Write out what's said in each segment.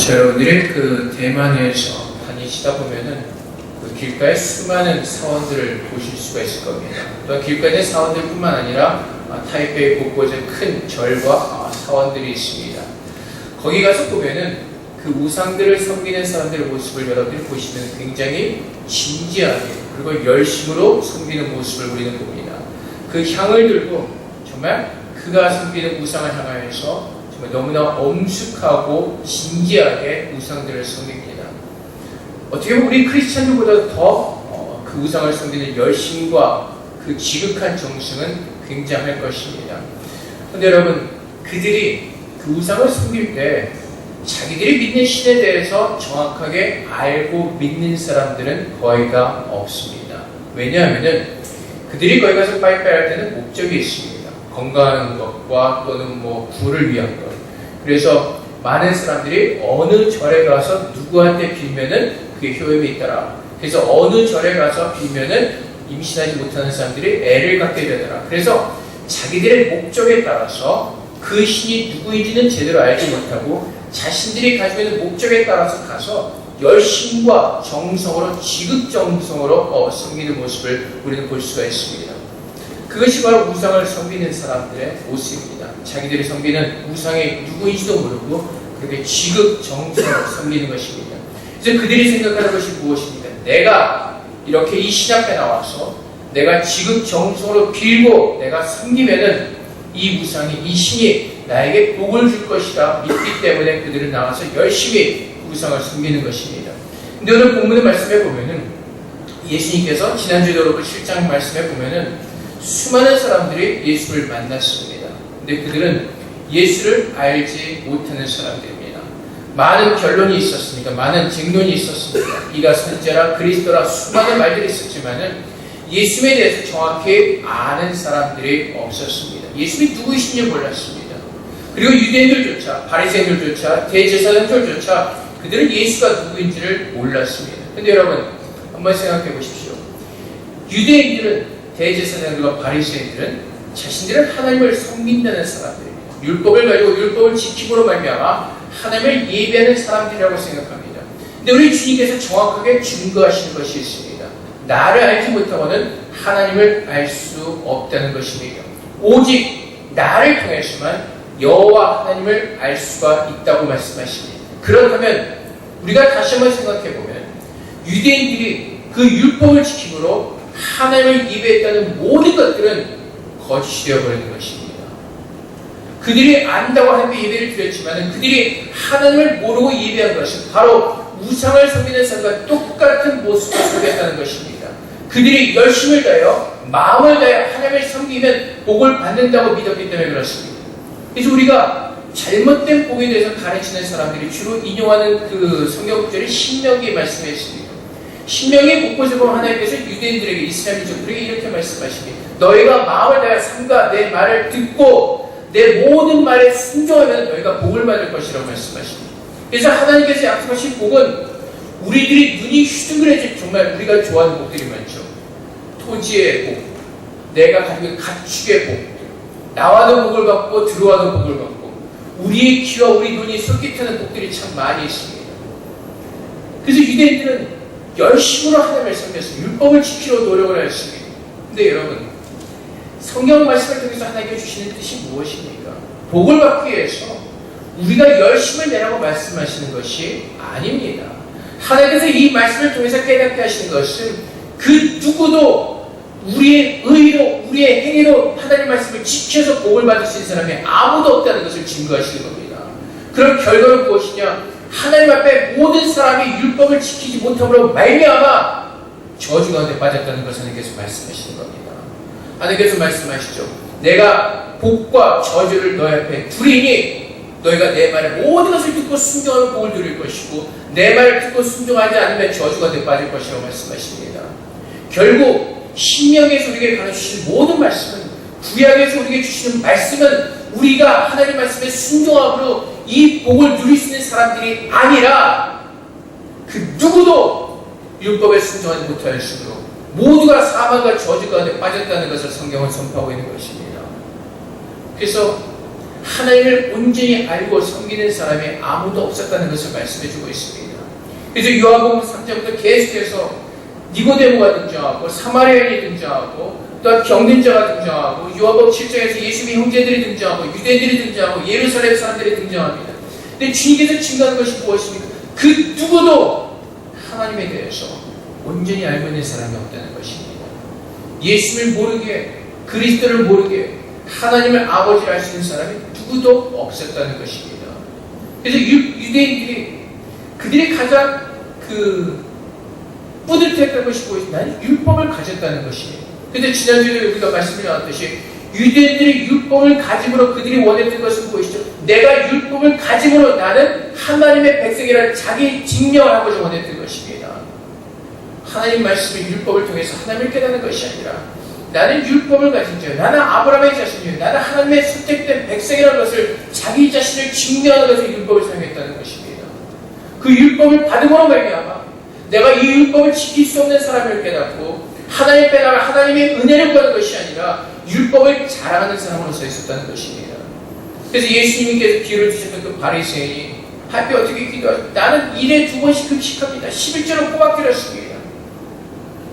여러분들이 그 대만에서 다니시다 보면은 그 길가에 수많은 사원들을 보실 수가 있을 겁니다. 또한 길가에 있는 사원들뿐만 아니라 타이베이 곳곳에 큰 절과 사원들이 있습니다. 거기 가서 보면은 그 우상들을 섬기는 사람들의 모습을 여러분들이 보시면 굉장히 진지하게 그리고 열심으로 섬기는 모습을 우리는 봅니다. 그 향을 들고 정말 그가 섬기는 우상을 향하여서 정말 너무나 엄숙하고 진지하게 우상들을 섬깁니다. 어떻게 보면 우리 크리스찬들보다 더 그 우상을 섬기는 열심과 그 지극한 정성은 굉장할 것입니다. 그런데 여러분, 그들이 그 우상을 섬길 때 자기들이 믿는 신에 대해서 정확하게 알고 믿는 사람들은 거의 다 없습니다. 왜냐하면 그들이 거기 가서 빠이빠이 할 때는 목적이 있습니다. 건강한 것과 또는 부를 위한 것. 그래서 많은 사람들이 어느 절에 가서 누구한테 빌면은 그게 효험이 있더라. 그래서 어느 절에 가서 빌면은 임신하지 못하는 사람들이 애를 갖게 되더라. 그래서 자기들의 목적에 따라서 그 신이 누구인지는 제대로 알지 못하고 자신들이 가지고 있는 목적에 따라서 가서 열심과 정성으로 지극정성으로 섬기는 모습을 우리는 볼 수가 있습니다. 그것이 바로 우상을 섬기는 사람들의 모습입니다. 자기들이 섬기는 우상이 누구인지도 모르고 그렇게 지극정성으로 섬기는 것입니다. 그래서 그들이 생각하는 것이 무엇입니까? 내가 이렇게 이 신 앞에 나와서 내가 지극정성으로 빌고 내가 섬기면은 이 우상이, 이 신이 나에게 복을 줄 것이다 믿기 때문에 그들은 나와서 열심히 우상을 섬기는 것입니다. 근데 오늘 본문의 말씀에 보면은 예수님께서 지난주에 여러분 7장 말씀에 보면은 수많은 사람들이 예수를 만났습니다. 근데 그들은 예수를 알지 못하는 사람들입니다. 많은 변론이 있었습니다. 많은 쟁론이 있었습니다. 이가 선지자라 그리스도라 수많은 말들이 있었지만은 예수에 대해서 정확히 아는 사람들이 없었습니다. 예수님이 누구이신지 몰랐습니다. 그리고 유대인들조차, 바리새인들조차, 대제사장들조차 그들은 예수가 누구인지를 몰랐습니다. 근데 여러분 한번 생각해 보십시오. 유대인들은, 대제사장들과 바리새인들은 자신들은 하나님을 섬긴다는 사람들입니다. 율법을 가지고 율법을 지킴으로 말미암아 하나님을 예배하는 사람들이라고 생각합니다. 근데 우리 주님께서 정확하게 증거하시는 것이 있습니다. 나를 알지 못하고는 하나님을 알 수 없다는 것입니다. 오직 나를 통해서만 여호와 하나님을 알 수가 있다고 말씀하십니다. 그렇다면 우리가 다시 한번 생각해보면 유대인들이 그 율법을 지킴으로 하나님을 예배했다는 모든 것들은 거짓이 되어버리는 것입니다. 그들이 안다고 하나님께 예배를 드렸지만 그들이 하나님을 모르고 예배한 것은 바로 우상을 섬기는 사람과 똑같은 모습을 보였다는 것입니다. 그들이 열심을 다하여 마음을 다하여 하나님을 섬기면 복을 받는다고 믿었기 때문에 그렇습니다. 그래서 우리가 잘못된 복에 대해서 가르치는 사람들이 주로 인용하는 그 성경 구절이 신명기의 말씀에 있습니다. 신명기 곳곳에 보면 하나님께서 유대인들에게, 이스라엘 민족들에게 이렇게 말씀하십니다. 너희가 마음을 다하여 삼가 내 말을 듣고 내 모든 말에 순종하면 너희가 복을 받을 것이라고 말씀하십니다. 그래서 하나님께서 약속하신 복은 우리들이 눈이 휘둥그레질 정말 우리가 좋아하는 복들이 많죠. 토지의 복, 내가 가지고 있는 가축의 복, 나와는 복을 받고 들어와는 복을 받고 우리의 귀와 우리 눈이 쏠깃하는 복들이 참 많이 있습니다. 그래서 유대인들은 열심으로 하나님을 섬겼습니다. 율법을 지키려 노력을 했습니다. 근데 여러분, 성경 말씀을 통해서 하나님께 주시는 뜻이 무엇입니까? 복을 받기 위해서 우리가 열심을 내라고 말씀하시는 것이 아닙니다. 하나님께서 이 말씀을 통해서 깨닫게 하시는 것은 그 누구도 우리의 의로, 우리의 행위로 하나님 말씀을 지켜서 복을 받을 수 있는 사람이 아무도 없다는 것을 증거하시는 겁니다. 그럼 결과는 무엇이냐? 하나님 앞에 모든 사람이 율법을 지키지 못함으로 말미암아 저주 가운데 빠졌다는 것을 하나님께서 말씀하시는 겁니다. 하나님께서 말씀하시죠. 내가 복과 저주를 너희 앞에 두리니 너희가 내 말에 모든 것을 듣고 순종하면 복을 누릴 것이고 내 말을 듣고 순종하지 않으면 저주 가운데 빠질 것이라고 말씀하십니다. 결국 신명에서 우리에게 가르치신 모든 말씀은, 구약에서 우리에게 주시는 말씀은 우리가 하나님 말씀에 순종함으로 이 복을 누릴 수 있는 사람들이 아니라 그 누구도 율법에 순종하지 못하였으므로 모두가 사망과 저주 가운데 빠졌다는 것을 성경은 선포하고 있는 것입니다. 그래서 하나님을 온전히 알고 섬기는 사람이 아무도 없었다는 것을 말씀해주고 있습니다. 그래서 요한복음 3장부터 계속해서 니고데모가 등장하고 사마리아인이 등장하고 또한 병든 자가 등장하고 요한복음 7장에서 예수님의 형제들이 등장하고 유대인들이 등장하고 예루살렘 사람들이 등장합니다. 근데 주님께서 증거하는 것이 무엇입니까? 그 누구도 하나님에 대해서 온전히 알고 있는 사람이 없다는 것입니다. 예수를 모르게 그리스도를 모르게 하나님을 아버지를 알 수 있는 사람이 누구도 없었다는 것입니다. 그래서 유대인들이 그들이 가장 뿌듯했던 것이 무엇이냐면 율법을 가졌다는 것입니다. 그런데 지난주에 우리가 말씀을 나눴듯이 유대인들이 율법을 가짐으로 그들이 원했던 것은 무엇이죠? 내가 율법을 가짐으로 나는 하나님의 백성이라는 자기 증명을 하고자 원했던 것입니다. 하나님 말씀의 율법을 통해서 하나님을 깨닫는 것이 아니라 나는 율법을 가진 자요. 나는 아브라함의 자손이요. 나는 하나님의 선택된 백성이라는 것을 자기 자신을 증명하는 것을 율법을 사용했다는 것입니다. 그 율법을 받음으로 말미암아 내가 이 율법을 지킬 수 없는 사람을 깨닫고 하나님 빼나가 하나님의 은혜를 구하는 것이 아니라 율법을 자랑하는 사람으로 서 있었다는 것입니다. 그래서 예수님께서 기회를 주셨던 그 바리새인이 하필 어떻게 기도하죠? 나는 일에 2번씩 금식합니다. 11조를 꼬박 드렸습니다.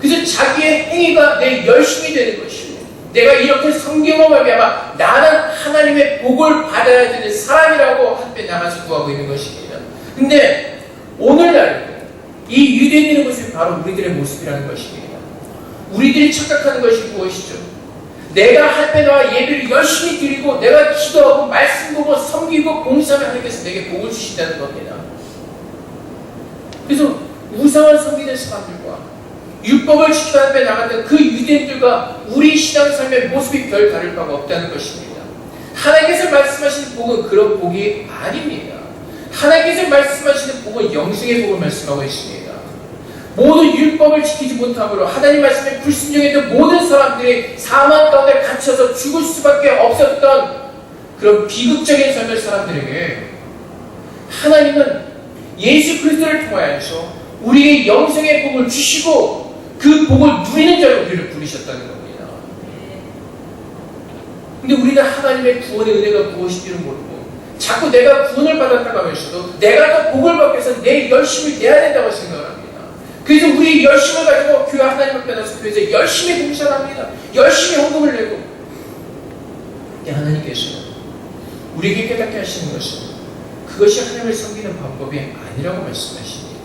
그래서 자기의 행위가 내 열심이 되는 것이고 내가 이렇게 성경을 말미암아 나는 하나님의 복을 받아야 되는 사람이라고 한때 나가서 구하고 있는 것입니다. 근데 오늘날 이 유대인들의 모습이 바로 우리들의 모습이라는 것입니다. 우리들이 착각하는 것이 무엇이죠? 내가 할배나와 예배를 열심히 드리고 내가 기도하고 말씀 보고 섬기고 봉사하면 하나님께서 내게 복을 주신다는 겁니다. 그래서 우상을 섬기는 사람들과 율법을 지키는 앞에 나갔던 그 유대인들과 우리 신앙생활의 모습이 별 다를 바가 없다는 것입니다. 하나님께서 말씀하시는 복은 그런 복이 아닙니다. 하나님께서 말씀하시는 복은 영생의 복을 말씀하고 있습니다. 모든 율법을 지키지 못함으로 하나님 말씀에 불순종했던 모든 사람들이 사망 가운데 갇혀서 죽을 수밖에 없었던 그런 비극적인 삶의 사람들에게 하나님은 예수 그리스도를 통하여서 우리의 영생의 복을 주시고 그 복을 누리는 자로 우리를 부르셨다는 겁니다. 근데 우리는 하나님의 구원의 은혜가 무엇인지를 모르고 자꾸 내가 구원을 받았다고 하면서도 내가 더 복을 받기 위해서 내 열심을 내야 된다고 생각합니다. 그래서 우리 열심을 가지고 교회 하나님 앞에 나서 교회에서 열심히 봉사를 합니다. 열심히 헌금을 내고. 근데 하나님께서 우리에게 깨닫게 하시는 것은 그것이 하나님을 섬기는 방법이 아니라고 말씀하십니다.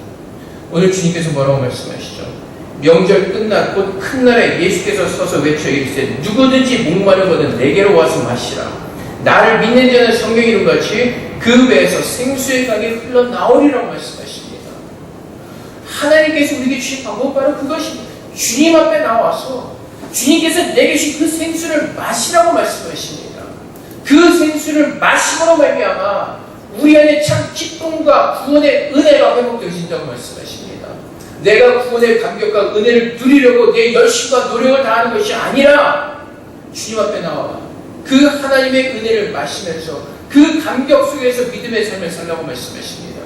오늘 주님께서 뭐라고 말씀하시죠? 명절 끝날 곧 큰 날에 예수께서 서서 외쳐 이르시되 누구든지 목마르거든 내게로 와서 마시라. 나를 믿는 자는 성경에 이룬 같이 그 배에서 생수의 강이 흘러나오리라고 말씀하십니다. 하나님께서 우리에게 주신 방법은 바로 그것입니다. 주님 앞에 나와서 주님께서 내게 주신 그 생수를 마시라고 말씀하십니다. 그 생수를 마심으로 말미암아 우리 안에 참 기쁨과 구원의 은혜가 회복되어진다고 말씀하십니다. 내가 구원의 감격과 은혜를 누리려고 내 열심과 노력을 다하는 것이 아니라 주님 앞에 나와 그 하나님의 은혜를 마시면서 그 감격 속에서 믿음의 삶을 살라고 말씀하십니다.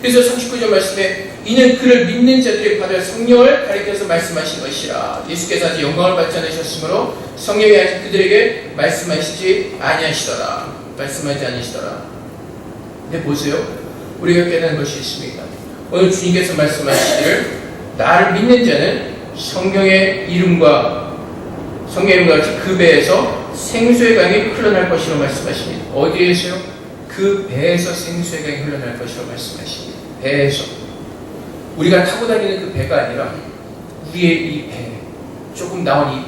그래서 39절 말씀에 이는 그를 믿는 자들이 받을 성령을 가리켜서 말씀하신 것이라. 예수께서 아직 영광을 받지 않으셨으므로 성령이 아직 그들에게 말씀하시지 아니하시더라. 말씀하지 아니시더라. 근데 보세요. 우리가 깨닫는 것이 있습니다. 오늘 주님께서 말씀하시기를 나를 믿는 자는 성령의 이름과 같이 그 배에서 생수의 강이 흘러날 것이라고 말씀하십니다. 어디에서요? 그 배에서 생수의 강이 흘러날 것이라고 말씀하십니다. 배에서. 우리가 타고 다니는 그 배가 아니라 우리의 이 배, 조금 나온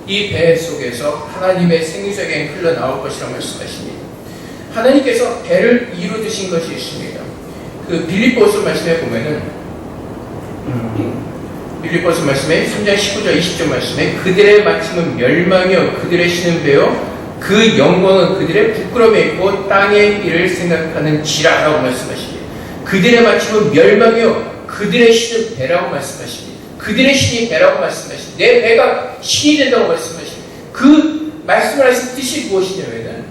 이 배 속에서 하나님의 생수의 강이 흘러나올 것이라고 말씀하십니다. 하나님께서 배를 이루어주신 것이 있습니다. 그 빌립보서 말씀에 보면은 빌립보서 말씀에 3장 19절 20절 말씀에 그들의 마침은 멸망이요 그들의 신은 배요 그 영광은 그들의 부끄러움에 있고 땅의 일을 생각하는 지라라고 말씀하십니다. 그들의 마침은 멸망이요 그들의 신은 배라고 말씀하십니다. 그들의 신이 배라고 말씀하십니다. 내 배가 신이 된다고 말씀하십니다. 그 말씀을 하신 뜻이 무엇이냐면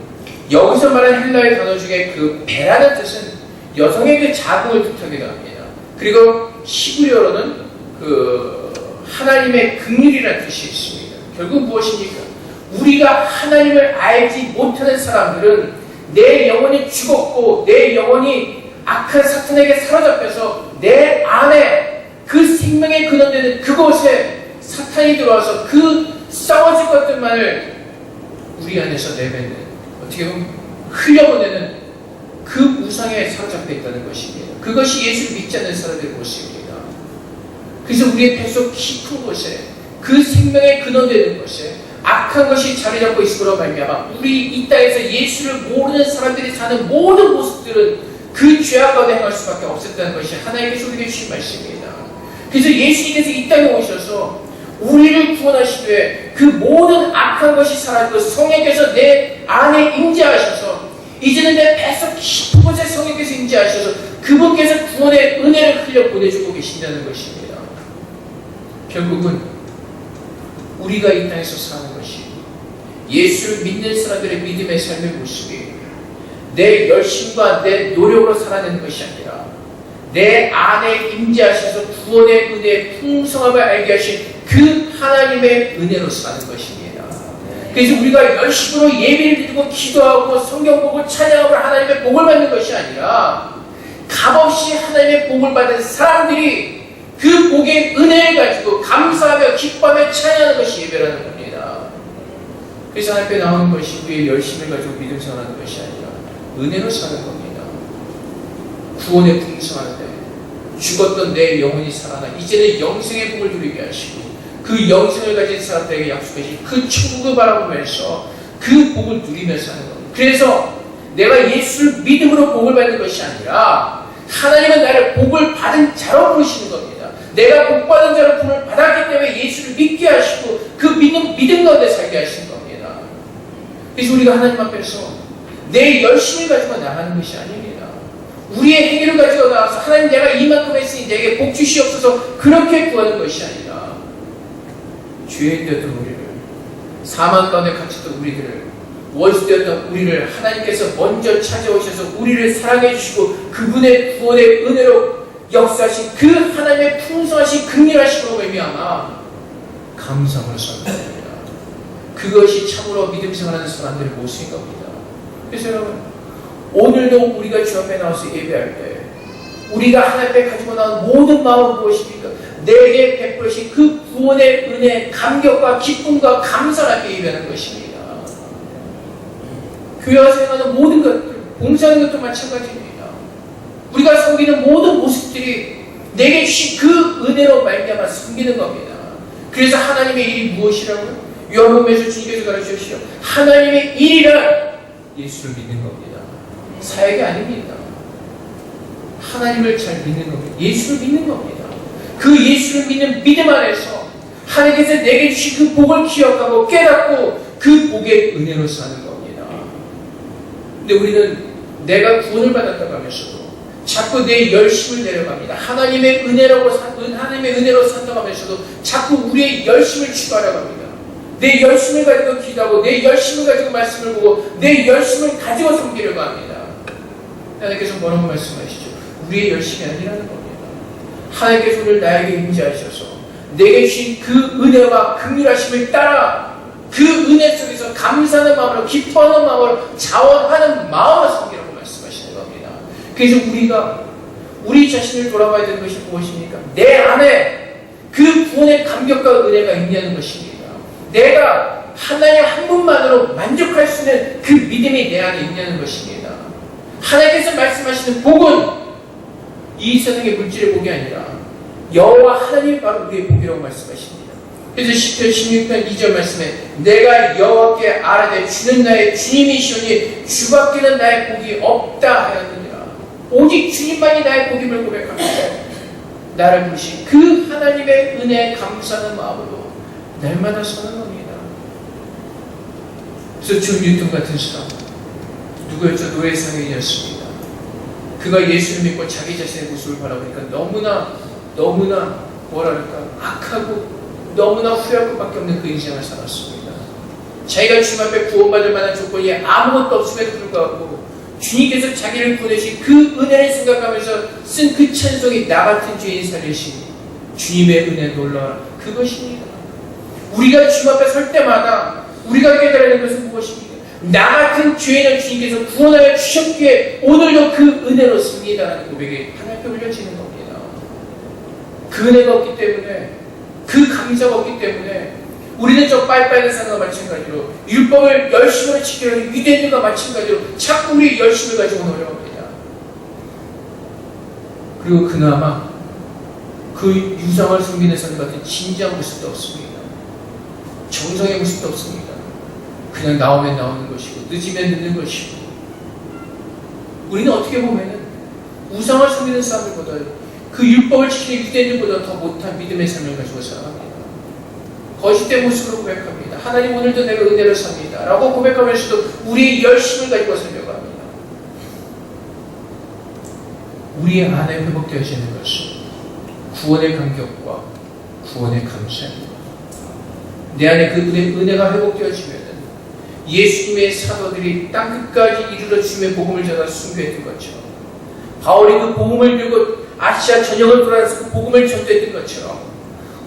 여기서 말하는 헬라의 단어 중에 그 배라는 뜻은 여성의 그 자궁을 뜻하기도 합니다. 그리고 히브리어로는 그 하나님의 긍휼이라는 뜻이 있습니다. 결국 무엇입니까? 우리가 하나님을 알지 못하는 사람들은 내 영혼이 죽었고 내 영혼이 악한 사탄에게 사로잡혀서 내 안에 그 생명의 근원되는 그곳에 사탄이 들어와서 그 썩어질 것들만을 우리 안에서 내뱉는, 어떻게 보면 흘려보내는 그 우상에 사로잡혀 있다는 것입니다. 그것이 예수를 믿지 않는 사람들의 모습입니다. 그래서 우리의 뱃속 깊은 곳에 그 생명의 근원되는 곳에 악한 것이 자리 잡고 있을 거로 말미암아 우리 이 땅에서 예수를 모르는 사람들이 사는 모든 모습들은 그 죄악 가운데 행할 수밖에 없었다는 것이 하나님께서 우리에게 주신 말씀입니다. 그래서 예수님께서 이 땅에 오셔서 우리를 구원하시되 그 모든 악한 것이 사라지고 성령께서 내 안에 임재하셔서 이제는 내 뱃속 깊은 곳에 성령께서 임재하셔서 그분께서 구원의 은혜를 흘려 보내주고 계신다는 것입니다. 결국은 우리가 이 땅에서 사는 것이 예수를 믿는 사람들의 믿음의 삶의 모습이 내 열심과 내 노력으로 살아내는 것이 아니라 내 안에 임재하셔서 구원의 은혜의 풍성함을 알게 하신 그 하나님의 은혜로 사는 것입니다. 그래서 우리가 열심으로 예배를 드리고 기도하고 성경 보고 찬양하고 하나님의 복을 받는 것이 아니라 값없이 하나님의 복을 받은 사람들이 그 복의 은혜를 가지고 감사하며 기뻐하며 찬양하는 것이 예배라는 겁니다. 그래서 하나님 앞에 나오는 것이 우리의 열심을 가지고 믿음 생활하는 것이 아니라 은혜로 사는 겁니다. 구원의 풍성한데 죽었던 내 영혼이 살아나 이제는 영생의 복을 누리게 하시고 그 영생을 가진 사람들에게 약속하신 그 천국을 바라보면서 그 복을 누리면서 하는 겁니다. 그래서 내가 예수를 믿음으로 복을 받는 것이 아니라 하나님은 나를 복을 받은 자로 부르시는 겁니다. 내가 복 받은 자로 복을 받았기 때문에 예수를 믿게 하시고 그 믿음 가운데 살게 하시는 겁니다. 그래서 우리가 하나님 앞에서 내 열심을 가지고 나가는 것이 아닙니다. 우리의 행위를 가지고 나와서 하나님 내가 이만큼 했으니 내게 복 주시옵소서 그렇게 구하는 것이 아니라 죄인 되었던 우리를, 사망 가운데 갇혔던 우리들을, 원수되었던 우리를 하나님께서 먼저 찾아오셔서 우리를 사랑해 주시고 그분의 구원의 은혜로 역사하신 그 하나님의 풍성하신 긍휼하심으로 말미암아 감사함으로 사는 겁니다. 그것이 참으로 믿음 생활하는 사람들의 모습인 겁니다. 그래서 여러분, 오늘도 우리가 주 앞에 나와서 예배할 때 우리가 하나님 앞에 가지고 나온 모든 마음은 무엇입니까? 내게 베풀으신 그 구원의 은혜, 감격과 기쁨과 감사하게 예배하는 것입니다. 교회 와서 행하는 모든 것들, 봉사하는 것도 마찬가지입니다. 우리가 섬기는 모든 모습들이 내게 주신 그 은혜로 말미암아 섬기는 겁니다. 그래서 하나님의 일이 무엇이라고요? 요한복음에서 주님께서 가르쳐주시죠. 하나님의 일이란 예수를 믿는 겁니다. 사역이 아닙니다. 하나님을 잘 믿는 겁니다. 예수를 믿는 겁니다. 그 예수를 믿는 믿음 안에서 하나님께서 내게 주신 그 복을 기억하고 깨닫고 그 복의 은혜로 사는 겁니다. 근데 우리는 내가 구원을 받았다고 하면서도 자꾸 내 열심을 내려갑니다. 하나님의 은혜로 산다고 하면서도 자꾸 우리의 열심을 추구하려고 합니다. 내 열심을 가지고 기도하고 내 열심을 가지고 말씀을 보고 내 열심을 가지고 섬기려고 합니다. 하나님께서 뭐라고 말씀하시죠? 우리의 열심이 아니라는 겁니다. 하나님께서 오늘 나에게 임재하셔서 내게 주신 그 은혜와 긍휼하심을 따라 그 은혜 속에서 감사하는 마음으로 기뻐하는 마음으로 자원하는 마음으로 섬기라고 말씀하시는 겁니다. 그래서 우리가 우리 자신을 돌아봐야 되는 것이 무엇입니까? 내 안에 그 구원의 감격과 은혜가 있냐는 것입니다. 내가 하나님 한 분만으로 만족할 수 있는 그 믿음이 내 안에 있냐는 것입니다. 하나님께서 말씀하시는 복은 이 세상의 물질의 복이 아니라 여호와 하나님이 바로 우리의 복이라고 말씀하십니다. 그래서 10편 16편 2절 말씀에 내가 여호와께 아뢰되 주는 나의 주님이시오니 주밖에는 나의 복이 없다 하였느니라. 오직 주님만이 나의 복임을 고백하면서 나를 부르신 그 하나님의 은혜에 감사하는 마음으로 날마다 서는 겁니다. 그래서 존 뉴턴 같은 사람, 누구였죠? 노예 상인이었습니다. 그가 예수를 믿고 자기 자신의 모습을 바라보니까 너무나 뭐랄까 악하고 너무나 후회할 것밖에 없는 그 인생을 살았습니다. 자기가 주님 앞에 구원받을 만한 조건이 아무것도 없음에도 불구하고 주님께서 자기를 보내신 그 은혜를 생각하면서 쓴 그 찬송이 나 같은 죄인 살리신 주님의 은혜 놀라워라. 그것입니다. 우리가 주님 앞에 설 때마다 우리가 깨달아야 하는 것은 무엇입니까? 나 같은 죄인을 주님께서 구원하여 주셨기에 오늘도 그 은혜로 삽니다라는 고백이 하나님께 올려지는 겁니다. 그 은혜가 없기 때문에, 그 감사가 없기 때문에 우리는 저 빨빨된 사람과 마찬가지로 율법을 열심으로 지키려 하는 유대인들과 마찬가지로 자꾸 우리 열심을 가지고 노력합니다. 그리고 그나마 그 유상을 숨기는 사람 같은 진지한 모습도 없습니다. 정성의 모습도 없습니다. 그냥 나오면 나오는 것이고 늦으면 늦는 것이고, 우리는 어떻게 보면은 우상을 숨기는 사람들보다, 그 율법을 지키는 유대인들보다 더 못한 믿음의 삶을 가지고 살아갑니다. 거짓된 모습으로 고백합니다. 하나님 오늘도 내가 은혜를 삽니다 라고 고백하면서도 우리의 열심을 가지고 살려고 합니다. 우리의 안에 회복되어지는 것은 구원의 감격과 구원의 감사입니다. 내 안에 그 은혜가 회복되어지면 예수님의 사도들이 땅끝까지 이르러 주님의 복음을 전하 순교했던 것처럼, 바울이 그 복음을 들고 아시아 전역을 돌아다니면서 그 복음을 전도했던 것처럼,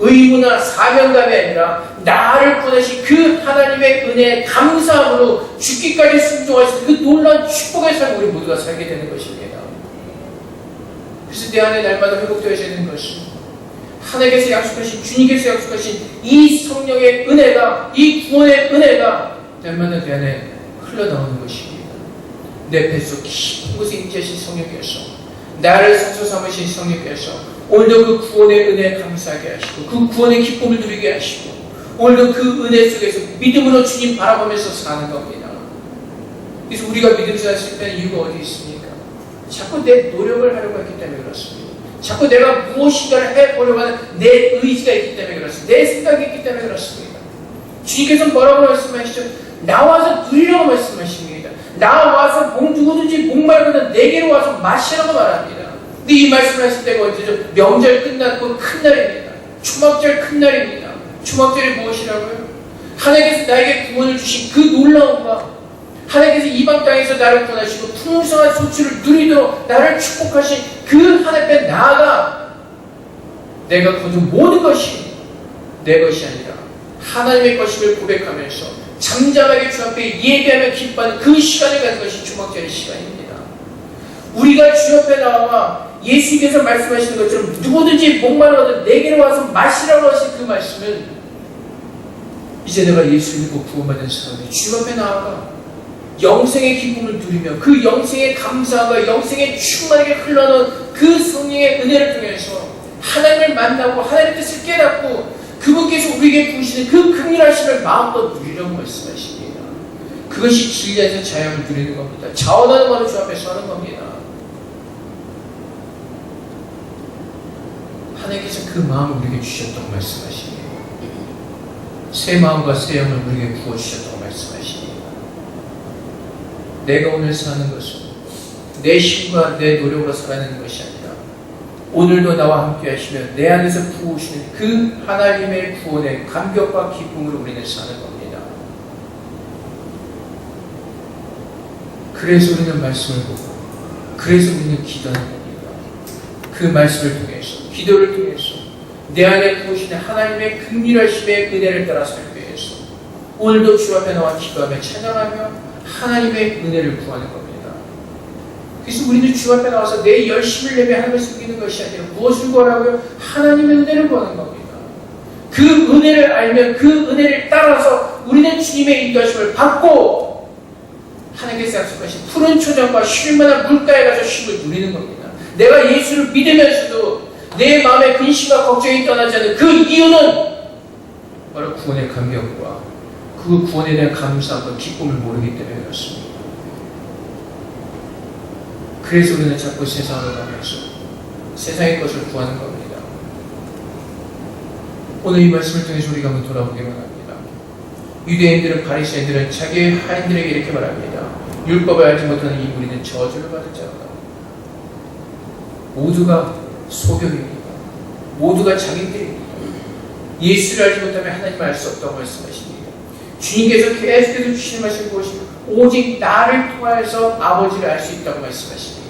의무나 사명감이 아니라 나를 보내신 그 하나님의 은혜에 감사함으로 죽기까지 순종하신 그 놀라운 축복의 삶을 우리 모두가 살게 되는 것입니다. 그래서 내 안에 날마다 회복되어지는 것은 하나님께서 약속하신, 주님께서 약속하신 이 성령의 은혜가, 이 구원의 은혜가 날마다 내 안에 흘러나오는 것입니다. 내 뱃속 깊은 곳에 임재하신 성령께서, 나를 성소 삼으신 성령께서 오늘도 그 구원의 은혜에 감사하게 하시고 그 구원의 기쁨을 누리게 하시고 오늘도 그 은혜 속에서 믿음으로 주님 바라보면서 사는 겁니다. 그래서 우리가 믿음 생활 실패하는 이유가 어디 있습니까? 자꾸 내 노력을 하려고 했기 때문에 그렇습니다. 자꾸 내가 무엇인가를 해보려고 하는 내 의지가 있기 때문에 그렇습니다. 내 생각이 있기 때문에 그렇습니다. 주님께서 뭐라고 말씀하시죠? 나와서 누리라고 말씀하십니다. 나와서 누구든지 목마르거든 내게로 와서 마시라고 말합니다. 근데 이 말씀을 하실 때가 언제죠? 명절 끝났고 큰 날입니다. 초막절 큰 날입니다. 초막절이 무엇이라고요? 하나님께서 나에게 구원을 주신 그 놀라움과 하나님께서 이방 땅에서 나를 구원하시고 풍성한 소출을 누리도록 나를 축복하신 그 하나님 앞에 나아가 내가 거둔 모든 것이 내 것이 아니라 하나님의 것임을 고백하면서 잠잠하게 주 앞에 예배하며 기뻐하는 그 시간을 갖는 것이 초막절의 시간입니다. 우리가 주 앞에 나와 예수님께서 말씀하시는 것처럼 누구든지 목마르거든 내게로 와서 마시라고 하신 그 말씀은, 이제 내가 예수를 믿고 구원받은 사람이 주 앞에 나아가 영생의 기쁨을 누리며 그 영생의 감사와 영생의 충만하게 흘러나온 그 성령의 은혜를 통해서 하나님을 만나고 하나님의 뜻을 깨닫고 그분께서 우리에게 부으시는 그 긍휼하심을 마음껏 누리려고 말씀하십니다. 그것이 진리에서 자유함을 누리는 겁니다. 자원하는 것으로 주 앞에 서는 겁니다. 하나님께서 그 마음을 우리에게 주셨다고 말씀하십니다. 새 마음과 새 영을 우리에게 부어주셨다고 말씀하십니다. 내가 오늘 사는 것은 내 힘과 내 노력으로 살아내는 것이 아니라 오늘도 나와 함께 하시며 내 안에서 부으시는 그 하나님의 구원의 감격과 기쁨으로 우리는 사는 겁니다. 그래서 우리는 말씀을 보고, 그래서 우리는 기도하는 겁니다. 그 말씀을 통해서, 기도를 통해서 내 안에 부으시는 하나님의 긍휼하심의 은혜를 따라 살기 위해서 오늘도 주 앞에 나와 기도하며 찬양하며 하나님의 은혜를 구하는 겁니다. 그래서 우리는 주 앞에 나와서 내 열심을 내며 하나님을 섬기는 것이 아니라 무엇을 구하라고요? 하나님의 은혜를 구하는 겁니다. 그 은혜를 알면 그 은혜를 따라서 우리는 주님의 인도하심을 받고 하나님께서 약속하신 푸른 초장과 쉴만한 물가에 가서 쉼을 누리는 겁니다. 내가 예수를 믿으면서도 내 마음의 근심과 걱정이 떠나지 않는 그 이유는 바로 구원의 감격과 그 구원에 대한 감사와 기쁨을 모르기 때문에 그렇습니다. 그래서 우리는 자꾸 세상으로 가면서 세상의 것을 구하는 겁니다. 오늘 이 말씀을 통해서 우리가 한번 돌아보기만 합니다. 유대인들은, 바리새인들은 자기 하인들에게 이렇게 말합니다. 율법을 알지 못하는 이 무리는 저주를 받을 자다. 모두가 소경입니다. 모두가 자기들입니다. 예수를 알지 못하면 하나님을 알 수 없다고 말씀하십니다. 주님께서 계속해서 주시는 말씀이 무엇입니까? 오직 나를 통하여서 아버지를 알 수 있다고 말씀하십니다.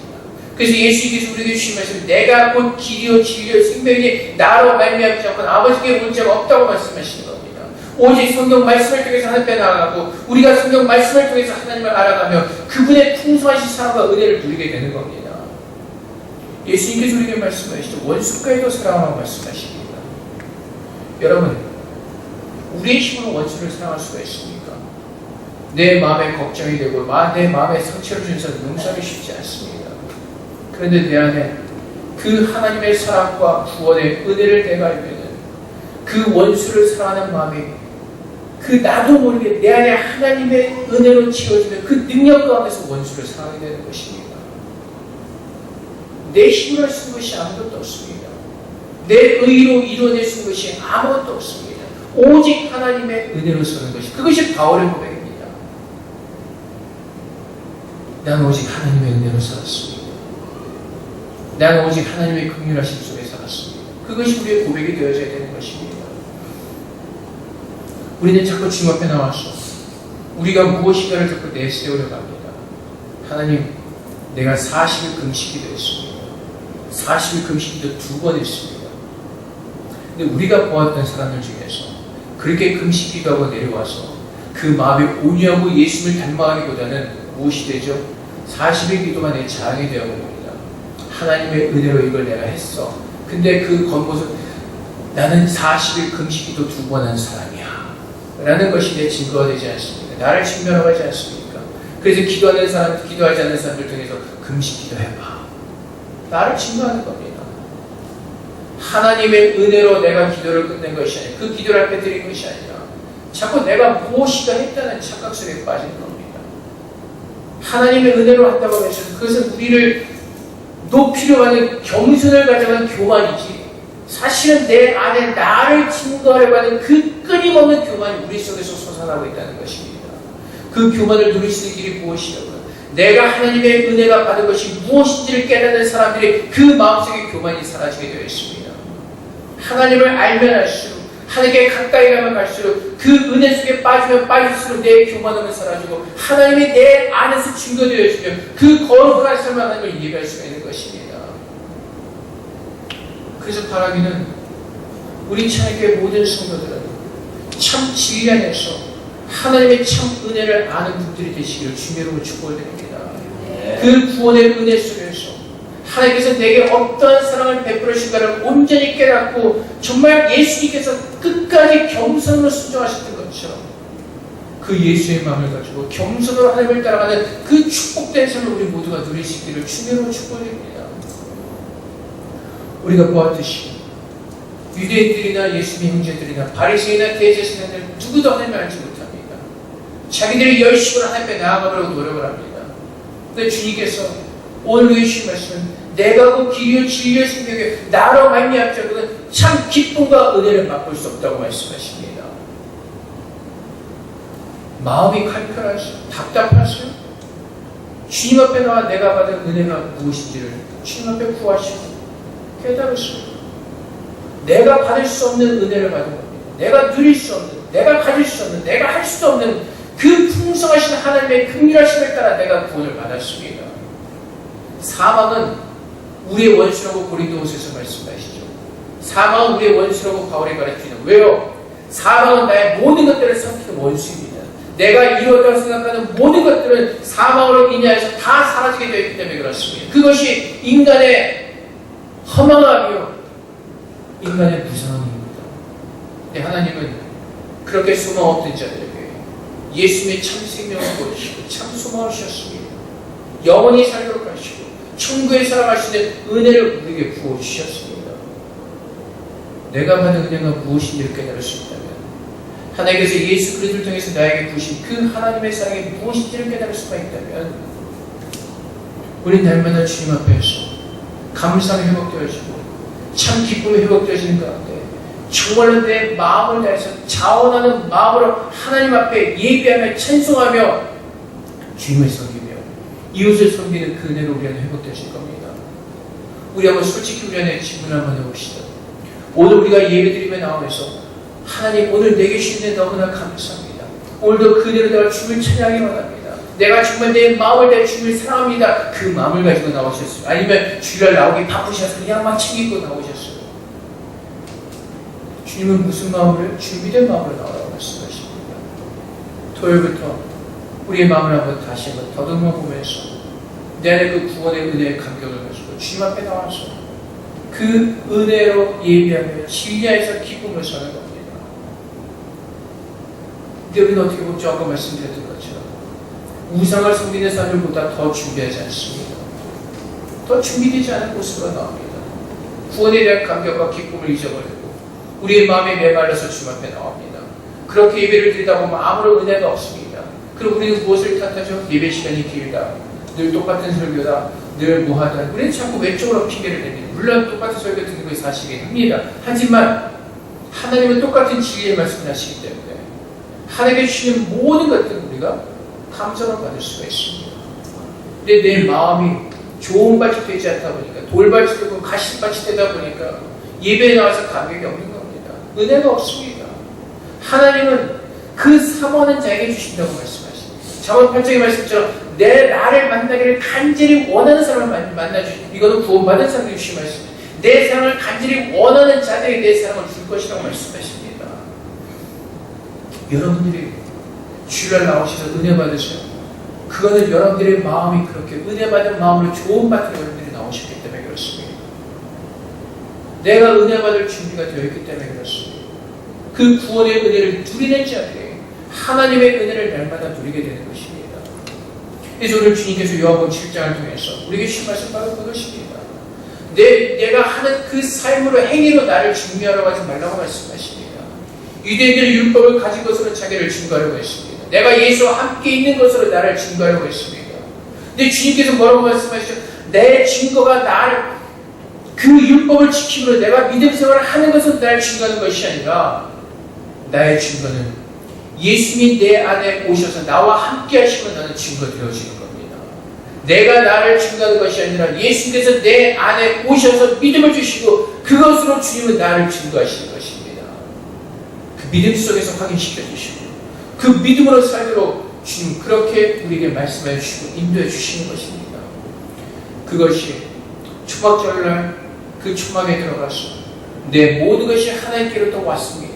그래서 예수님께서 우리에게 주신 말씀은 내가 곧 길이요 진리요 생명이니 나로 말미암지 않고는 아버지께 올 자가 없다고 말씀하시는 겁니다. 오직 성경 말씀을 통해서 하나님께 나아가고 우리가 성경 말씀을 통해서 하나님을 알아가며 그분의 풍성하신 사랑과 은혜를 누리게 되는 겁니다. 예수님께서 우리에게 말씀하시죠. 원수까지도 사랑하라고 말씀하십니다. 여러분, 우리의 힘으로 원수를 사랑할 수가 있습니까? 내 마음에 걱정이 되고 내 마음에 상처를 준 사람 용서하기 쉽지 않습니다. 그런데 내 안에 그 하나님의 사랑과 구원의 은혜를 내가 알면은 그 원수를 사랑하는 마음이 그 나도 모르게 내 안에 하나님의 은혜로 채워지는 그 능력 가운데서 원수를 사랑하게 되는 것입니다. 내 힘으로 쓴 것이 아무것도 없습니다. 내 의로 이루어낼 수 있는 것이 아무것도 없습니다. 오직 하나님의 은혜로 서는 것이 그것이 바울의 고백입니다. 나는 오직 하나님의 은혜로 살았습니다. 나는 오직 하나님의 긍휼하심 속에 살았습니다. 그것이 우리의 고백이 되어져야 되는 것입니다. 우리는 자꾸 주님 앞에 나와서 우리가 무엇인가를 자꾸 내세우려 합니다. 하나님, 내가 40일 금식기도 했습니다. 40일 금식기도 2번 했습니다. 근데 우리가 보았던 사람들 중에서 그렇게 금식기도하고 내려와서 그 마음이 온유하고 예수를 닮아가기보다는 무엇이 되죠? 40일 기도만 내 자랑이 되어버립니다. 하나님의 은혜로 이걸 내가 했어. 근데 그 겉모습, 나는 40일 금식기도 2번 한 사람이야 라는 것이 내 증거가 되지 않습니까? 나를 증명하고 하지 않습니까? 그래서 기도하는 사람, 기도하지 않는 사람들 통해서 금식기도 해봐. 나를 증거하는 겁니다. 하나님의 은혜로 내가 기도를 끝낸 것이 아니라 그 기도를 앞에 드린 것이 아니라 자꾸 내가 무엇이가 했다는 착각 속에 빠진 겁니다. 하나님의 은혜로 한다고 해서 그것은 우리를 높이려 하는 겸손을 가져가는 교만이지 사실은 내 안에 나를 증거하려고 하는 그 끊임없는 교만이 우리 속에서 솟아나고 있다는 것입니다. 그 교만을 누릴 수 있는 길이 무엇이냐고요? 내가 하나님의 은혜가 받은 것이 무엇인지를 깨닫는 사람들이 그 마음속에 교만이 사라지게 되어 있습니다. 하나님을 알면 알수록 하나님께 가까이 가면 갈수록 그 은혜 속에 빠지면 빠질수록 내 교만함은 사라지고 하나님이 내 안에서 증거되어지며 그 거룩한 삶을 하나님을 예배할 수가 있는 것입니다. 그래서 바라기는 우리 찬양교회 모든 성도들은 참 진리 안에서 하나님의 참 은혜를 아는 분들이 되시기를 주님으로 축복드립니다. 그 구원의 은혜 속에서 하나님께서 내게 어떠한 사랑을 베풀어 주신가를 온전히 깨닫고 정말 예수님께서 끝까지 겸손으로 순종하셨던 것처럼 그 예수의 마음을 가지고 겸손으로 하나님을 따라가는 그 축복된 삶을 우리 모두가 누릴 수 있기를 주님으로 축복드립니다. 우리가 보았듯이 유대인들이나 예수님의 형제들이나 바리새인이나 대제사장들 누구도 하나님을 알지 못합니다. 자기들이 열심히 하나님 앞에 나아가려고 노력을 합니다. 그런데 주님께서 오늘 주신 말씀은 내가 그 길이요 진리요 생명이요 나로 말미암지 않고는 참 기쁨과 은혜를 맛볼 수 없다고 말씀하십니다. 마음이 칼칼하시오? 답답하시오? 주님 앞에 나와 내가 받은 은혜가 무엇인지를 주님 앞에 구하시고 깨달으시오. 내가 받을 수 없는 은혜를 받은 겁니다. 내가 누릴 수 없는, 내가 가질 수 없는, 내가 할 수 없는 그 풍성하신 하나님의 긍휼하심을 따라 내가 구원을 받았습니다. 사망은 우리의 원수라고 고린도후서에서 말씀하시죠. 사망은 우리의 원수라고 바울이 가르치는. 왜요? 사망은 나의 모든 것들을 삼키는 원수입니다. 내가 이루었다고 생각하는 모든 것들은 사망으로 인하여서 다 사라지게 되어 있기 때문에 그렇습니다. 그것이 인간의 허망함이요 인간의 무상함입니다. 근데 하나님은 그렇게 소망 없던 자들에게 예수님의 참 생명을 보여주시고 참 소망을 주셨습니다. 영원히 살도록 하시고 천국에 살아갈 수 있는 은혜를 우리에게 부어주셨습니다. 내가 받은 은혜가 무엇인지를 깨달을 수 있다면 하나님께서 예수 그리스도를 통해서 나에게 부으신 그 하나님의 사랑이 무엇인지를 깨달을 수가 있다면 우린 날마다 주님 앞에서 감사가 회복되어지고 참 기쁨이 회복되어지는 가운데 정말로 내 마음을 다해서 자원하는 마음으로 하나님 앞에 예배하며 찬송하며 주님을 섬기며 이웃을 섬기는 그 은혜로 우리 안에 회복되실 겁니다. 우리 한번 솔직히 우리 안에 질문 한번 해봅시다. 오늘 우리가 예배드리며 나오면서 하나님 오늘 내게 주신 데 너무나 감사합니다. 오늘도 그대로 내가 주님을 찬양하기 원합니다. 내가 정말 내 마음을 다해 주님을 사랑합니다. 그 마음을 가지고 나오셨어요. 아니면 주일날 나오기 바쁘셔서 그냥 막 챙기고 나오셨어요. 주님은 무슨 마음으로? 주님 믿음 마음으로 나오라고 했습니다. 토요일부터 우리의 마음을 한번 다시 한번 더듬어 보면서 내 안에 그 구원의 은혜의 감격을 가지고 주님 앞에 나와서 그 은혜로 예비하며 신뢰해서 기쁨을 사는 겁니다. 근데 우리는 어떻게 보면 아까 말씀드렸던 것처럼 우상을 섬기는 사람들보다 더 준비하지 않습니다. 더 준비되지 않은 모습으로 나옵니다. 구원에 대한 감격과 기쁨을 잊어버리고 우리의 마음이 메말라서 주님 앞에 나옵니다. 그렇게 예배를 드리다 보면 아무런 은혜가 없습니다. 그럼 우리는 무엇을 탓하죠? 예배 시간이 길다, 늘 똑같은 설교다, 늘 뭐하다. 우리는 자꾸 왼쪽으로 핑계를 냅니다. 물론 똑같은 설교 듣는 것이 사실이긴 합니다. 하지만 하나님은 똑같은 진리의 말씀을 하시기 때문에 하나님께 주시는 모든 것들은 우리가 감사를 받을 수가 있습니다. 근데 내 마음이 좋은 밭이 되지 않다 보니까, 돌밭이 되고 가시밭이 되다 보니까 예배에 나와서 감격이 없는 겁니다. 은혜가 없습니다. 하나님은 그 사모하는 자에게 주신다고 말씀하십니다. 잠언 8장의 말씀처럼 나를 만나기를 간절히 원하는 사람을 만나주십니다. 이거는 구원받은 사람에게 주신 말씀입니다. 내 사랑을 간절히 원하는 자들에게 내 사랑을 줄 것이라고 말씀하십니다. 여러분들이 주일날 나오셔서 은혜 받으세요. 그거는 여러분들의 마음이 그렇게 은혜 받은 마음으로 좋은 밭으로 여러분들이 나오셨기 때문에 그렇습니다. 내가 은혜 받을 준비가 되어 있기 때문에 그렇습니다. 그 구원의 은혜를 누리는 자들이 하나님의 은혜를 날마다 누리게 되는 것입니다. 그래서 오늘 주님께서 요한복음 7장을 통해서 우리에게 주신 말씀 바로 그것입니다. 내가 하는 그 삶으로 행위로 나를 증명하라고 하지 말라고 말씀하십니다. 유대인들의 율법을 가진 것으로 자기를 증거하려고 했습니다. 내가 예수와 함께 있는 것으로 나를 증거하려고 했습니다. 근데 주님께서 뭐라고 말씀하시죠? 내 증거가 나를 그 율법을 지킴으로 내가 믿음 생활을 하는 것으로 나를 증거하는 것이 아니라 나의 증거는 예수님이 내 안에 오셔서 나와 함께 하시면 나는 증거 되어지는 겁니다. 내가 나를 증거하는 것이 아니라 예수님께서 내 안에 오셔서 믿음을 주시고 그것으로 주님은 나를 증거하시는 것입니다. 그 믿음 속에서 확인시켜 주시고 그 믿음으로 살도록 주님 그렇게 우리에게 말씀해 주시고 인도해 주시는 것입니다. 그것이 초막절날 그 초막에 들어가서 내 모든 것이 하나님께로부터 왔습니다.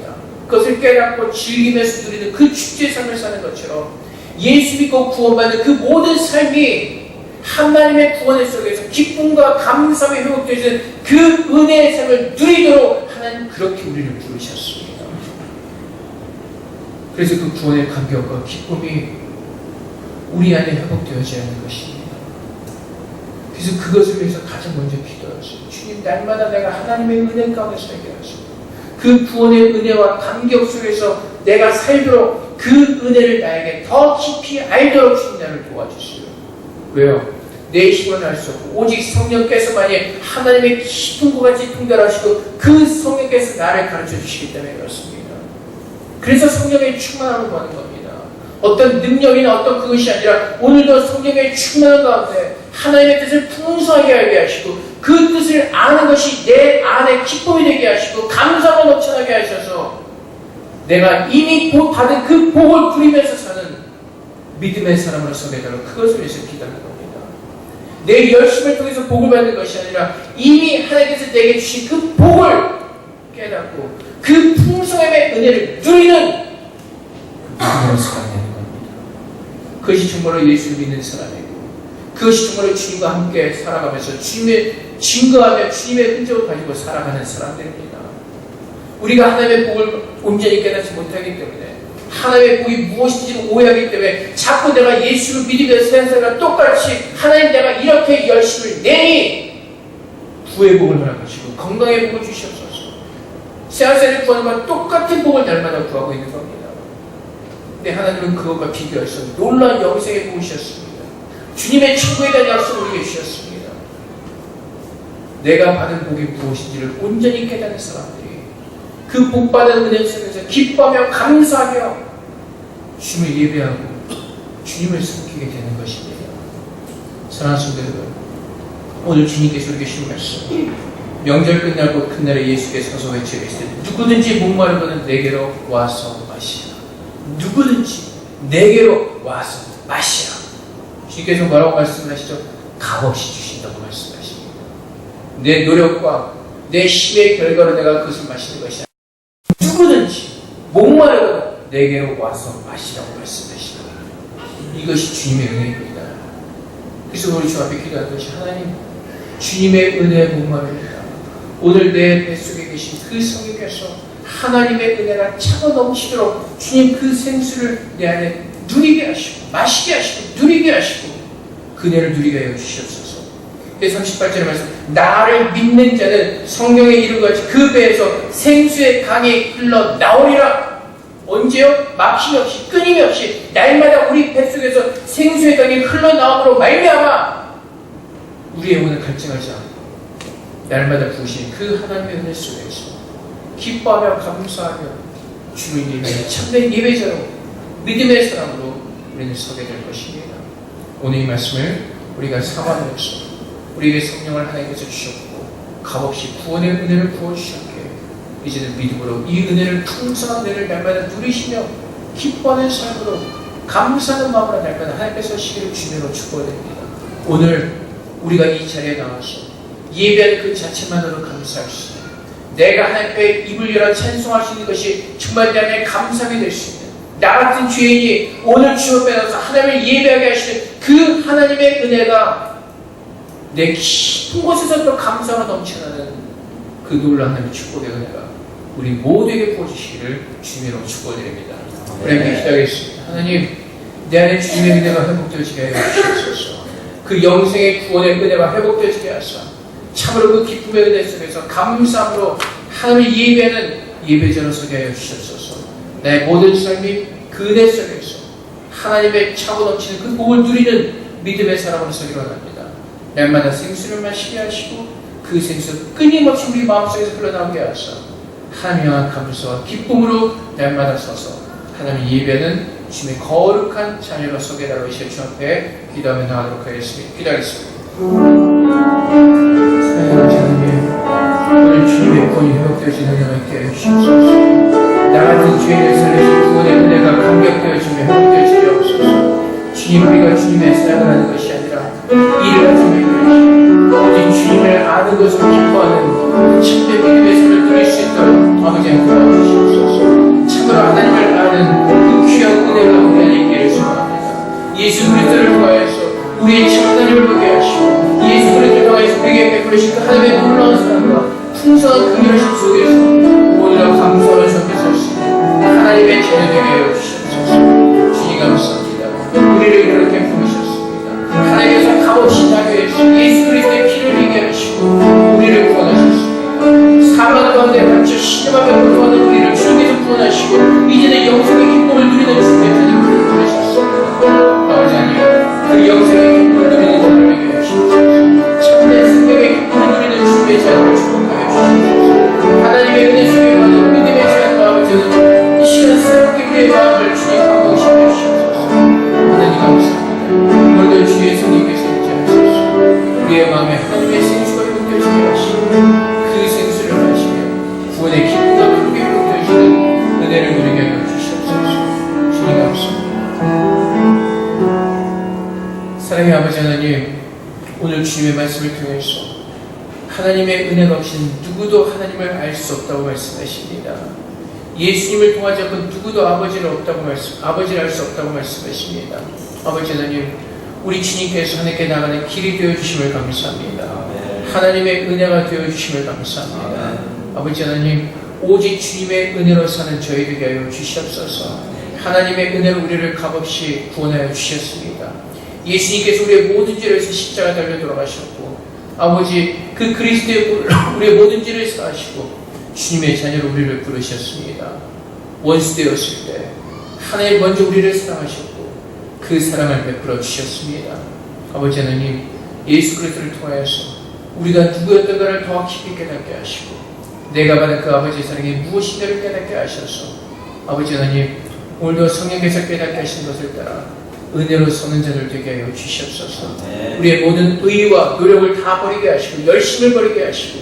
그것을 깨닫고 즐기면서 누리는 그 축제의 삶을 사는 것처럼 예수 믿고 구원받는 그 모든 삶이 하나님의 구원의 속에서 기쁨과 감사함에 회복되어지는 그 은혜의 삶을 누리도록 하나님 그렇게 우리를 부르셨습니다. 그래서 그 구원의 감격과 기쁨이 우리 안에 회복되어져야 하는 것입니다. 그래서 그것을 위해서 가장 먼저 기도하세요. 주님 날마다 내가 하나님의 은혜 가운데 살게 하시고 그 구원의 은혜와 감격 속에서 내가 살도록 그 은혜를 나에게 더 깊이 알도록 주님 나를 도와주시오. 왜요? 내 힘은 알 수 없고 오직 성령께서만이 하나님의 깊은 것같이 통달하시고 그 성령께서 나를 가르쳐 주시기 때문에 그렇습니다. 그래서 성령의 충만함을 구하는 겁니다. 어떤 능력이나 어떤 그것이 아니라 오늘도 성령의 충만함 가운데 하나님의 뜻을 풍성하게 알게 하시고 그 뜻을 아는 것이 내 안에 기쁨이 되게 하시고 감사가 넘쳐나게 하셔서 내가 이미 받은 그 복을 누리면서 사는 믿음의 사람으로 서게 되도록 그것을 위해서 기도하는 겁니다. 내 열심을 통해서 복을 받는 것이 아니라 이미 하나님께서 내게 주신 그 복을 깨닫고 그 풍성함의 은혜를 누리는 믿음의 사람이 되는 겁니다. 그것이 정말로 예수를 믿는 사람이고 그것이 정말로 주님과 함께 살아가면서 주님의 증거하며 주님의 흔적을 가지고 살아가는 사람들입니다. 우리가 하나님의 복을 온전히 깨닫지 못하기 때문에 하나님의 복이 무엇인지 오해하기 때문에 자꾸 내가 예수를 믿으면서 세상과 똑같이 하나님 내가 이렇게 열심을 내니 부의 복을 허락하시고 건강의 복을 주시옵소서. 세상을 구하는 것과 똑같은 복을 날마다 구하고 있는 겁니다. 근데 하나님은 그것과 비교해서 놀라운 영생의 복을 주셨습니다. 주님의 천국에 대한 약속을 우리에게 주셨습니다. 내가 받은 복이 무엇인지를 온전히 깨닫는 사람들이 그 복받은 은혜 속에서 기뻐하며 감사하며 주님을 예배하고 주님을 섬기게 되는 것입니다. 사랑하는 성도 여러분, 오늘 주님께서 우리에게 주신 말씀 명절 끝나고 그날에 예수께서 서서 외치시되 누구든지 목마르거든 내게로 와서 마시라. 누구든지 내게로 와서 마시라. 주님께서 뭐라고 말씀을 하시죠? 값없이 주신다고 말씀하십니다. 내 노력과 내 힘의 결과로 내가 그것을 마시는 것이 아니라 누구든지 목마르거든 내게로 와서 마시라고 말씀하시다. 이것이 주님의 은혜입니다. 그래서 우리 주 앞에 기도하는 것이 하나님, 주님의 은혜에 목마릅니다. 오늘 내 뱃속에 계신 그 성령께서 하나님의 은혜가 차고 넘치도록 주님 그 생수를 내 안에 누리게 하시고 마시게 하시고 누리게 하시고 그 은혜를 누리게 하여 주시옵소서. 38절의 말씀, 나를 믿는 자는 성경에 이루어진 그 배에서 생수의 강이 흘러 나오리라. 언제요? 막힘없이 끊임없이 날마다 우리 뱃속에서 생수의 강이 흘러나오므로 말미암아 우리의 영혼을 갈증하지 않고 날마다 부으신 그 하나님의 은혜 속에서 기뻐하며 감사하며 주를 예배하며 참된 예배자로 믿음의 사람으로 우리는 서게 될 것입니다. 오늘 이 말씀을 우리가 삼아내서 우리에게 성령을 하나님께서 주셨고 값없이 구원의 은혜를 부어주셨기에 이제는 믿음으로 이 은혜를 풍성한 은혜를 날마다 누리시며 기뻐하는 삶으로 감사하는 마음으로 날마다 하나님께서 시기를 주님으로 축복드립니다. 오늘 우리가 이 자리에 나와서 예배하는 그 자체만으로 감사할 수 있는, 내가 하나님께 입을 열어 찬송할 수 있는 것이 정말 내 안에 감사하게 될 수 있는, 나 같은 죄인이 오늘 주 앞에 나서 하나님을 예배하게 하시는 그 하나님의 은혜가 내 깊은 곳에서 또 감사가 넘쳐나는 그 놀라운 하나님의 축복의 은혜가 우리 모두에게 부어주시기를 주님으로 축복드립니다. 우리 함께 기도하겠습니다. 하나님, 내 안에 주님의 은혜가 회복되어지게 하여 주시옵소서. 그 영생의 구원의 은혜가 회복되어지게 하사 참으로 그 기쁨의 은혜 속에서 감사함으로 하나님을 예배하는 예배자로 서게 하여 주시옵소서. 내 모든 삶이 그 은혜 속에서 하나님의 차고 넘치는 그 복을 누리는 믿음의 사람으로 서기로 합니다. 날마다 생수를 마시게 하시고 그 생수 끊임없이 우리 마음속에서 흘러나오게 하사 하나님 향한 감사와 기쁨으로 날마다 서서 하나님 예배는 주님의 거룩한 자녀로 서게 달라고 주 앞에 기도하며 나가도록 하겠습니다. 기도하겠습니다. 하나님, 오늘 주님의 구원이 회복되어지는 은혜가 있게 해주시옵소서. 나 같은 죄인을 살리신 구원의 은혜가 감격되어지며 회복되어지게 하옵소서. 주님, 우리가 주님의 사역을 하는 것이 아니라 일을 하시며 오직 주님을 아는 것을 기뻐하는 참된 믿음의 삶을 누릴 수 있도록 아버지 하나님 도와주시옵소서. 참으로 하나님을 아는 그 귀한 은혜가 우리 안에 있기를 소망합니다. 예수 그리스도를 통하여서 우리의 참 하나님을 보게 하시고 예수 그리스도를 통하여서 우리에게 베풀으신 그 하나님의 놀라운 사랑과 풍성한 긍휼하심 속에서 오늘날 감사로 전해 설 수 있는 하나님의 자녀 되게 하여 주시옵소서. 주님 감사합니다. 우리를 이렇게 부르셨습니다. 하나님께서 값없이 자비하시고 예수 그리스도의 피를 흘리게 하시고 우리를 구원하셨습니다. 사망 가운데 갇혀 신음하며 고통하는 우리를 주님께서 구원하시고 이제는 영생의 기쁨을 누리는 주님의 자녀를 부르셨습니다. 아버지 하나님, 그 영생의 기쁨을 누리는 자녀에게 하시옵소서. 참된 생명의 기쁨을 누리는 주님의 자녀를 축복하여 주시옵소서. 하나님의 은혜 속에 가는 믿음의 시간 아버지는 이 시간 새롭게 우리의 마음을 주님 감동시켜 주시옵소서. 하나님 감사합니다. 오늘도 주의 성령께서 임재하소서. 우리의 마음에 하나님의 생수가 회복되어지게 하시고 그 생수를 마시며 구원의 기쁨과 크게 회복되어지는 은혜를 누리게 하여 주시옵소서. 주님 감사합니다. 사랑의 아버지 하나님, 오늘 주님의 말씀을 통해서 하나님의 은혜가 없이는 누구도 하나님을 알 수 없다고 말씀하십니다. 예수님을 통하지 않고 누구도 아버지를 알 수 없다고 말씀하십니다. 아버지 하나님, 우리 주님께서 하나님께 나가는 길이 되어주심을 감사합니다. 하나님의 은혜가 되어주심을 감사합니다. 아버지 하나님, 오직 주님의 은혜로 사는 저희들에게 하여 주시옵소서. 하나님의 은혜로 우리를 값없이 구원하여 주셨습니다. 예수님께서 우리의 모든 죄를 위해서 십자가 달려 돌아가셨고 아버지 그 그리스도의 우리의 모든 죄를 사하시고 주님의 자녀로 우리를 부르셨습니다. 원수 되었을 때 하나님 먼저 우리를 사랑하셨고 그 사랑을 베풀어 주셨습니다. 아버지 하나님, 예수 그리스도를 통하여서 우리가 누구였던가를 더 깊이 깨닫게 하시고 내가 받은 그 아버지의 사랑이 무엇인가를 깨닫게 하셔서 아버지 하나님, 오늘도 성령께서 깨닫게 하신 것을 따라 은혜로 서는 자들 되게 하여 주시옵소서. 우리의 모든 의와 노력을 다 버리게 하시고 열심을 버리게 하시고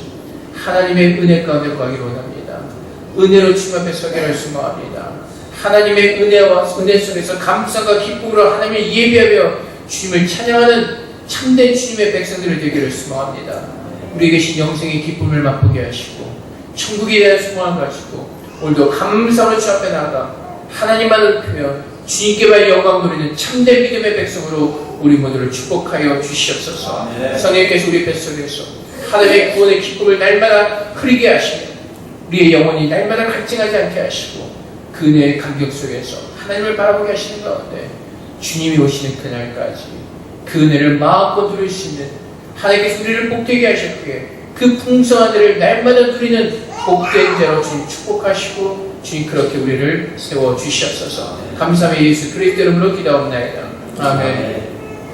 하나님의 은혜 가운데 거하기로 원합니다. 은혜로 주님 앞에 서게 할 소망합니다. 하나님의 은혜와 은혜 속에서 감사와 기쁨으로 하나님을 예배하며 주님을 찬양하는 참된 주님의 백성들을 되기를 소망합니다. 우리에게 계신 영생의 기쁨을 맛보게 하시고 천국에 대한 소망을 가지고 오늘도 감사로 주 앞에 나아가 하나님만을 높이며 주님께만 영광 돌리는 참된 믿음의 백성으로 우리 모두를 축복하여 주시옵소서. 성령께서 우리 뱃속에서 하나님의 구원의 기쁨을 날마다 흐리게 하시며 우리의 영혼이 날마다 갈증하지 않게 하시고 그 은혜의 감격 속에서 하나님을 바라보게 하시는 가운데 주님이 오시는 그날까지 그 은혜를 마음껏 누릴 수 있는 하나님께서 우리를 복되게 하셨기에 그 풍성한 은혜를 날마다 누리는 복된 자로 주님 축복하시고 주님 그렇게 우리를 세워주시옵소서. 감사하며 예수 그리스도 이름으로 기도합니다. 아멘.